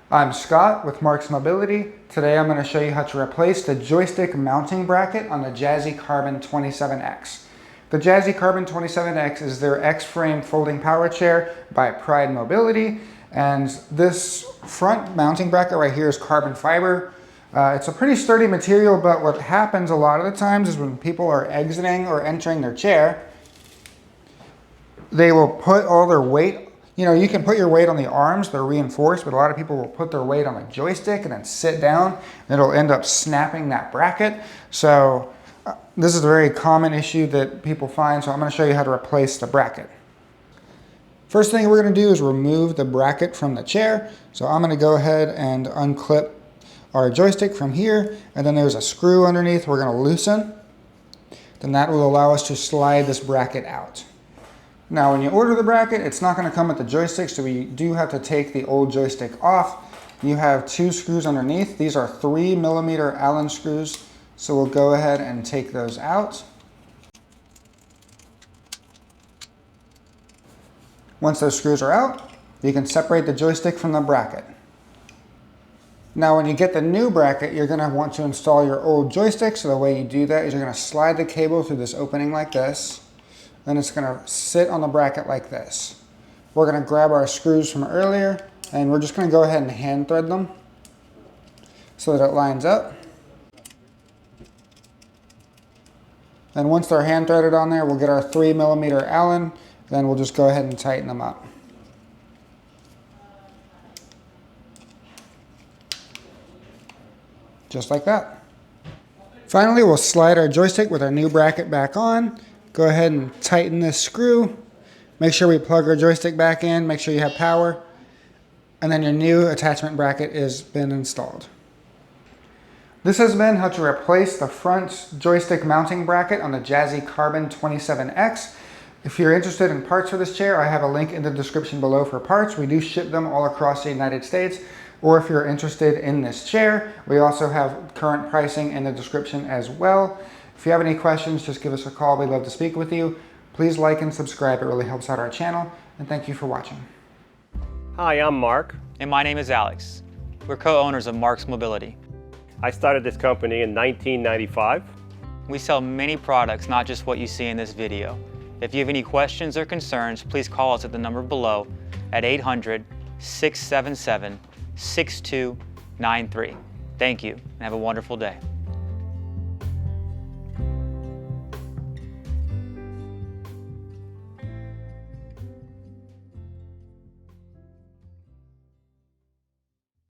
I'm Scott with Marcs Mobility. Today I'm going to show you how to replace the joystick mounting bracket on the Jazzy Carbon 27X. The Jazzy Carbon 27X is their X-frame folding power chair by Pride Mobility, and this front mounting bracket right here is carbon fiber. It's a pretty sturdy material, but what happens a lot of the times is when people are exiting or entering their chair, they will put all their weight. You know, you can put your weight on the arms, they're reinforced, but a lot of people will put their weight on the joystick and then sit down, and it'll end up snapping that bracket. So this is a very common issue that people find, so I'm going to show you how to replace the bracket. First thing we're going to do is remove the bracket from the chair. So I'm going to go ahead and unclip our joystick from here, and then there's a screw underneath we're going to loosen. Then that will allow us to slide this bracket out. Now when you order the bracket, it's not going to come with the joystick, so we do have to take the old joystick off. You have two screws underneath. These are 3mm Allen screws, so we'll go ahead and take those out. Once those screws are out, you can separate the joystick from the bracket. Now when you get the new bracket, you're going to want to install your old joystick, so the way you do that is you're going to slide the cable through this opening like this. Then it's going to sit on the bracket like this. We're going to grab our screws from earlier, and we're just going to go ahead and hand thread them so that it lines up. And once they're hand threaded on there, we'll get our 3mm Allen, then we'll just go ahead and tighten them up. Just like that. Finally, we'll slide our joystick with our new bracket back on. Go ahead and tighten this screw. Make sure we plug our joystick back in. Make sure you have power. And then your new attachment bracket has been installed. This has been how to replace the front joystick mounting bracket on the Jazzy Carbon 27X. If you're interested in parts for this chair, I have a link in the description below for parts. We do ship them all across the United States. Or if you're interested in this chair, we also have current pricing in the description as well. If you have any questions, just give us a call. We'd love to speak with you. Please like and subscribe. It really helps out our channel. And thank you for watching. Hi, I'm Marc. And my name is Alex. We're co-owners of Marcs Mobility. I started this company in 1995. We sell many products, not just what you see in this video. If you have any questions or concerns, please call us at the number below at 800-677-6293. Thank you, and have a wonderful day.